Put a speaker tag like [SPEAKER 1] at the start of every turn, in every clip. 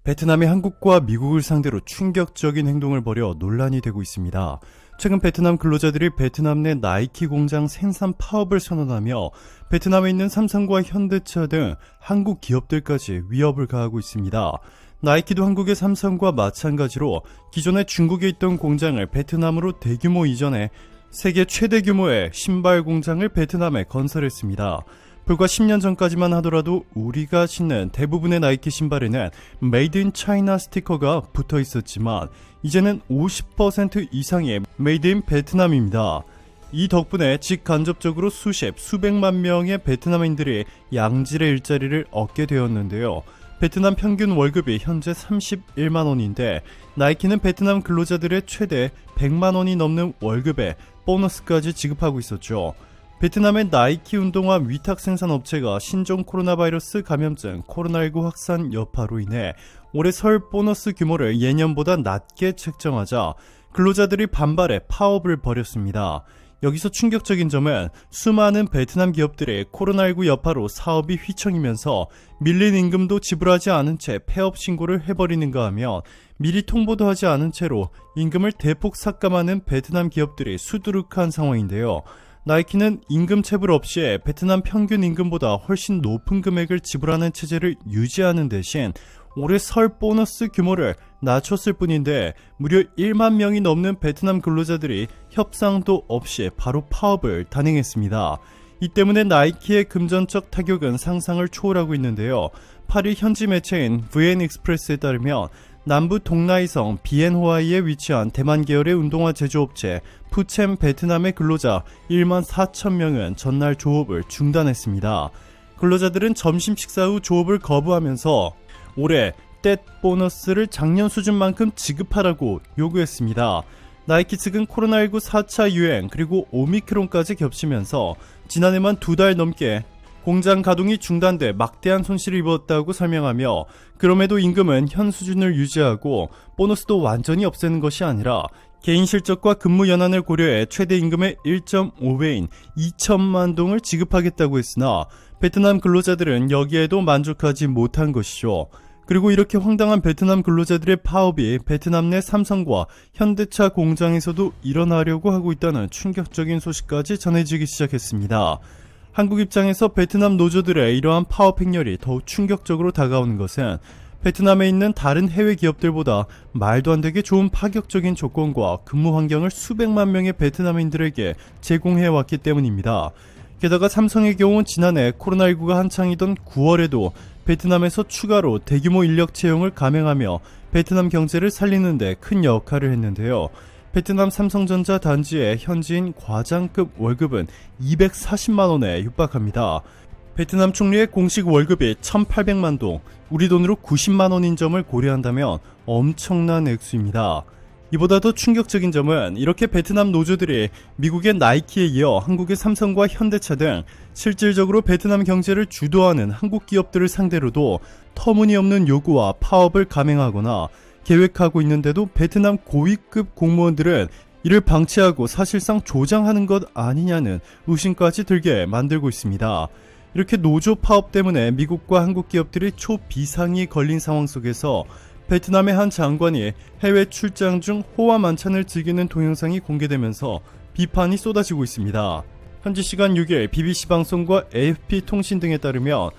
[SPEAKER 1] 베트남이 한국과 미국을 상대로 충격적인 행동을 벌여 논란이 되고 있습니다. 최근 베트남 근로자들이 베트남 내 나이키 공장 생산 파업을 선언하며 베트남에 있는 삼성과 현대차 등 한국 기업들까지 위협을 가하고 있습니다. 나이키도 한국의 삼성과 마찬가지로 기존에 중국에 있던 공장을 베트남으로 대규모 이전해 세계 최대 규모의 신발 공장을 베트남에 건설했습니다. 불과 10년 전까지만 하더라도 우리가 신는 대부분의 나이키 신발에는 메이드 인 차이나 스티커가 붙어 있었지만 이제는 50% 이상의 메이드 인 베트남입니다. 이 덕분에 직간접적으로 수백만 명의 베트남인들이 양질의 일자리를 얻게 되었는데요. 베트남 평균 월급이 현재 31만 원인데 나이키는 베트남 근로자들의 최대 100만 원이 넘는 월급에 보너스까지 지급하고 있었죠. 베트남의 나이키 운동화 위탁 생산 업체가 신종 코로나 바이러스 감염증 코로나19 확산 여파로 인해 올해 설 보너스 규모를 예년보다 낮게 책정하자 근로자들이 반발해 파업을 벌였습니다. 여기서 충격적인 점은 수많은 베트남 기업들이 코로나19 여파로 사업이 휘청이면서 밀린 임금도 지불하지 않은 채 폐업 신고를 해버리는가 하면 미리 통보도 하지 않은 채로 임금을 대폭 삭감하는 베트남 기업들이 수두룩한 상황인데요. 나이키는 임금 체불 없이 베트남 평균 임금보다 훨씬 높은 금액을 지불하는 체제를 유지하는 대신 올해 설 보너스 규모를 낮췄을 뿐인데 무려 1만 명이 넘는 베트남 근로자들이 협상도 없이 바로 파업을 단행했습니다. 이 때문에 나이키의 금전적 타격은 상상을 초월하고 있는데요. 8일 현지 매체인 VN 익스프레스에 따르면 남부 동나이성 비엔호아이에 위치한 대만 계열의 운동화 제조업체 푸첸 베트남의 근로자 1만 4천 명은 전날 조업을 중단했습니다. 근로자들은 점심 식사 후 조업을 거부하면서 올해 떼 보너스를 작년 수준만큼 지급하라고 요구했습니다. 나이키 측은 코로나19 4차 유행 그리고 오미크론까지 겹치면서 지난해만 2달 넘게 공장 가동이 중단돼 막대한 손실을 입었다고 설명하며 그럼에도 임금은 현 수준을 유지하고 보너스도 완전히 없애는 것이 아니라 개인 실적과 근무 연한을 고려해 최대 임금의 1.5배인 2천만 동을 지급하겠다고 했으나 베트남 근로자들은 여기에도 만족하지 못한 것이죠. 그리고 이렇게 황당한 베트남 근로자들의 파업이 베트남 내 삼성과 현대차 공장에서도 일어나려고 하고 있다는 충격적인 소식까지 전해지기 시작했습니다. 한국 입장에서 베트남 노조들의 이러한 파업 행렬이 더욱 충격적으로 다가오는 것은 베트남에 있는 다른 해외 기업들보다 말도 안 되게 좋은 파격적인 조건과 근무 환경을 수백만 명의 베트남인들에게 제공해왔기 때문입니다. 게다가 삼성의 경우는 지난해 코로나19가 한창이던 9월에도 베트남에서 추가로 대규모 인력 채용을 감행하며 베트남 경제를 살리는 데 큰 역할을 했는데요. 베트남 삼성전자 단지의 현지인 과장급 월급은 240만 원에 육박합니다. 베트남 총리의 공식 월급이 1,800만 동, 우리 돈으로 90만 원인 점을 고려한다면 엄청난 액수입니다. 이보다 더 충격적인 점은 이렇게 베트남 노조들이 미국의 나이키에 이어 한국의 삼성과 현대차 등 실질적으로 베트남 경제를 주도하는 한국 기업들을 상대로도 터무니없는 요구와 파업을 감행하거나 계획하고 있는데도 베트남 고위급 공무원들은 이를 방치하고 사실상 조장하는 것 아니냐는 의심까지 들게 만들고 있습니다. 이렇게 노조 파업 때문에 미국과 한국 기업들이 초비상이 걸린 상황 속에서 베트남의 한 장관이 해외 출장 중 호화 만찬을 즐기는 동영상이 공개되면서 비판이 쏟아지고 있습니다. 현지 시간 6일 BBC 방송과 AFP 통신 등에 따르면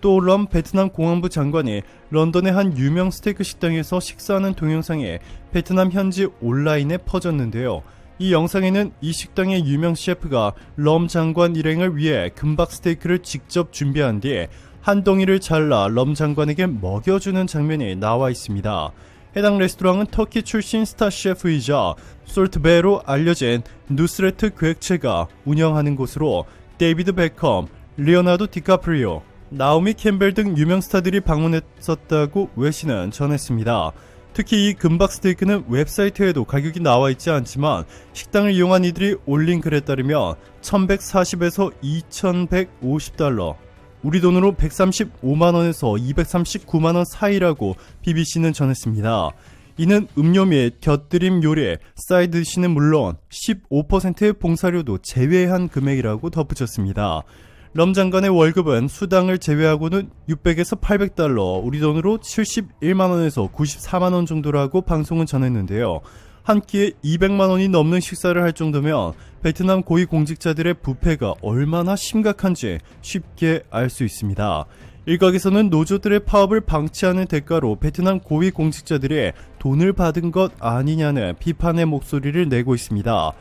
[SPEAKER 1] 또 럼 베트남 공안부 장관이 런던의 한 유명 스테이크 식당에서 식사하는 동영상이 베트남 현지 온라인에 퍼졌는데요. 이 영상에는 이 식당의 유명 셰프가 럼 장관 일행을 위해 금박 스테이크를 직접 준비한 뒤 한 덩이를 잘라 럼 장관에게 먹여주는 장면이 나와 있습니다. 해당 레스토랑은 터키 출신 스타 셰프이자 솔트베로 알려진 누스레트 계획체가 운영하는 곳으로 데이비드 베컴, 리오나르도 디카프리오, 나오미 캠벨 등 유명 스타들이 방문했었다고 외신은 전했습니다. 특히 이 금박 스테이크는 웹사이트에도 가격이 나와 있지 않지만 식당을 이용한 이들이 올린 글에 따르면 1140에서 2150달러, 우리 돈으로 135만원에서 239만원 사이라고 BBC는 전했습니다. 이는 음료 및 곁들임 요리, 사이드 디시는 물론 15%의 봉사료도 제외한 금액이라고 덧붙였습니다. 럼 장관의 월급은 수당을 제외하고는 600에서 800달러, 우리 돈으로 71만원에서 94만원 정도라고 방송은 전했는데요. 한 끼에 200만원이 넘는 식사를 할 정도면 베트남 고위공직자들의 부패가 얼마나 심각한지 쉽게 알 수 있습니다. 일각에서는 노조들의 파업을 방치하는 대가로 베트남 고위공직자들이 돈을 받은 것 아니냐는 비판의 목소리를 내고 있습니다.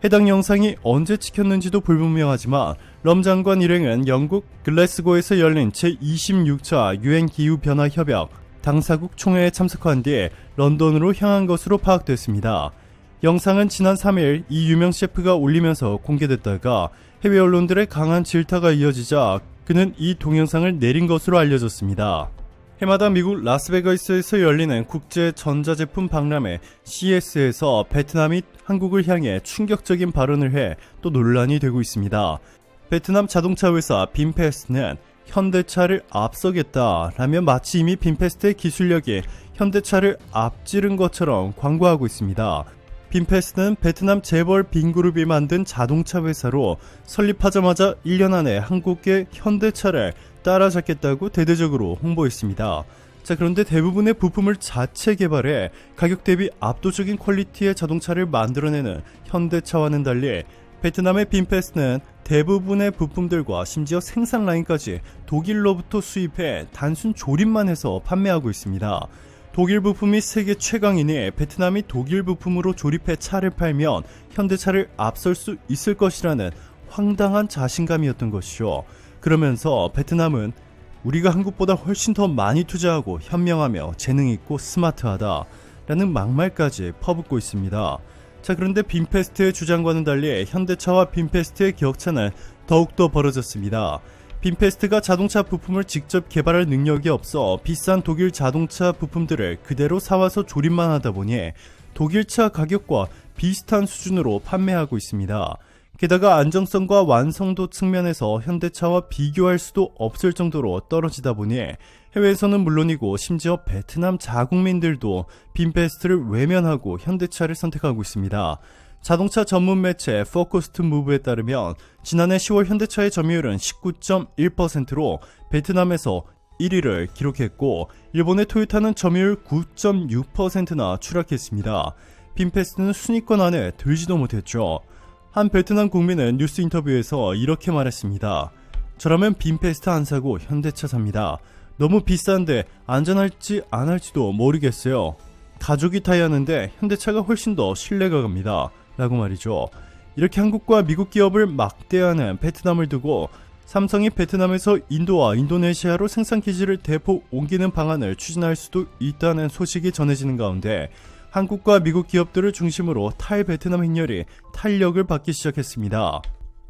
[SPEAKER 1] 해당 영상이 언제 찍혔는지도 불분명하지만 럼 장관 일행은 영국 글래스고에서 열린 제26차 유엔 기후변화협약 당사국 총회에 참석한 뒤 런던으로 향한 것으로 파악됐습니다. 영상은 지난 3일 이 유명 셰프가 올리면서 공개됐다가 해외 언론들의 강한 질타가 이어지자 그는 이 동영상을 내린 것으로 알려졌습니다. 해마다 미국 라스베가스에서 열리는 국제 전자제품 박람회 CES에서 베트남이 한국을 향해 충격적인 발언을 해 또 논란이 되고 있습니다. 베트남 자동차 회사 빈페스트는 현대차를 앞서겠다라며 마치 이미 빈페스트의 기술력이 현대차를 앞지른 것처럼 광고하고 있습니다. 빈페스트는 베트남 재벌 빈그룹이 만든 자동차 회사로 설립하자마자 1년 안에 한국의 현대차를 따라잡겠다고 대대적으로 홍보했습니다. 자, 그런데 대부분의 부품을 자체 개발해 가격 대비 압도적인 퀄리티의 자동차를 만들어내는 현대차와는 달리 베트남의 빈페스트는 대부분의 부품들과 심지어 생산 라인까지 독일로부터 수입해 단순 조립만 해서 판매하고 있습니다. 독일 부품이 세계 최강이니 베트남이 독일 부품으로 조립해 차를 팔면 현대차를 앞설 수 있을 것이라는 황당한 자신감이었던 것이죠. 그러면서 베트남은 우리가 한국보다 훨씬 더 많이 투자하고 현명하며 재능있고 스마트하다 라는 막말까지 퍼붓고 있습니다. 자, 그런데 빈페스트의 주장과는 달리 현대차와 빈페스트의 격차는 더욱더 벌어졌습니다. 빈페스트가 자동차 부품을 직접 개발할 능력이 없어 비싼 독일 자동차 부품들을 그대로 사와서 조립만 하다 보니 독일차 가격과 비슷한 수준으로 판매하고 있습니다. 게다가 안정성과 완성도 측면에서 현대차와 비교할 수도 없을 정도로 떨어지다 보니 해외에서는 물론이고 심지어 베트남 자국민들도 빈페스트를 외면하고 현대차를 선택하고 있습니다. 자동차 전문 매체 포커스드 무브에 따르면 지난해 10월 현대차의 점유율은 19.1%로 베트남에서 1위를 기록했고 일본의 토요타는 점유율 9.6%나 추락했습니다. 빈페스트는 순위권 안에 들지도 못했죠. 한 베트남 국민은 뉴스 인터뷰에서 이렇게 말했습니다. 저라면 빈페스트 안 사고 현대차 삽니다. 너무 비싼데 안전할지 안 할지도 모르겠어요. 가족이 타야 하는데 현대차가 훨씬 더 신뢰가 갑니다. 라고 말이죠. 이렇게 한국과 미국 기업을 막대하는 베트남을 두고 삼성이 베트남에서 인도와 인도네시아로 생산 기지를 대폭 옮기는 방안을 추진할 수도 있다는 소식이 전해지는 가운데 한국과 미국 기업들을 중심으로 탈베트남 행렬이 탄력을 받기 시작했습니다.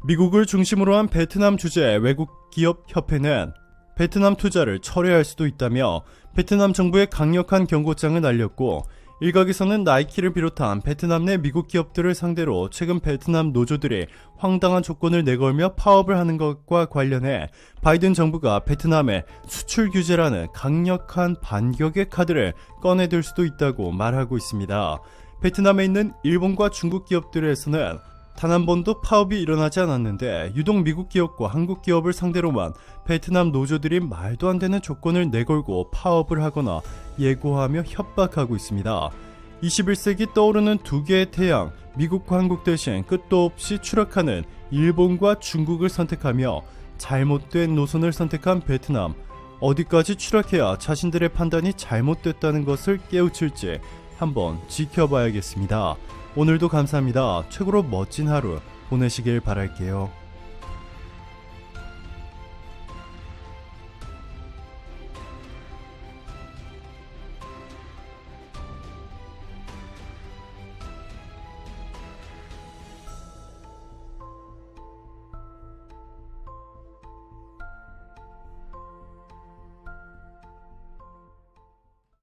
[SPEAKER 1] 미국을 중심으로 한 베트남 주재 외국 기업 협회는 베트남 투자를 철회할 수도 있다며 베트남 정부의 강력한 경고장을 날렸고 일각에서는 나이키를 비롯한 베트남 내 미국 기업들을 상대로 최근 베트남 노조들이 황당한 조건을 내걸며 파업을 하는 것과 관련해 바이든 정부가 베트남에 수출 규제라는 강력한 반격의 카드를 꺼내들 수도 있다고 말하고 있습니다. 베트남에 있는 일본과 중국 기업들에서는 단 한 번도 파업이 일어나지 않았는데 유독 미국 기업과 한국 기업을 상대로만 베트남 노조들이 말도 안 되는 조건을 내걸고 파업을 하거나 예고하며 협박하고 있습니다. 21세기 떠오르는 두 개의 태양, 미국과 한국 대신 끝도 없이 추락하는 일본과 중국을 선택하며 잘못된 노선을 선택한 베트남, 어디까지 추락해야 자신들의 판단이 잘못됐다는 것을 깨우칠지 한번 지켜봐야겠습니다. 오늘도 감사합니다. 최고로 멋진 하루 보내시길 바랄게요.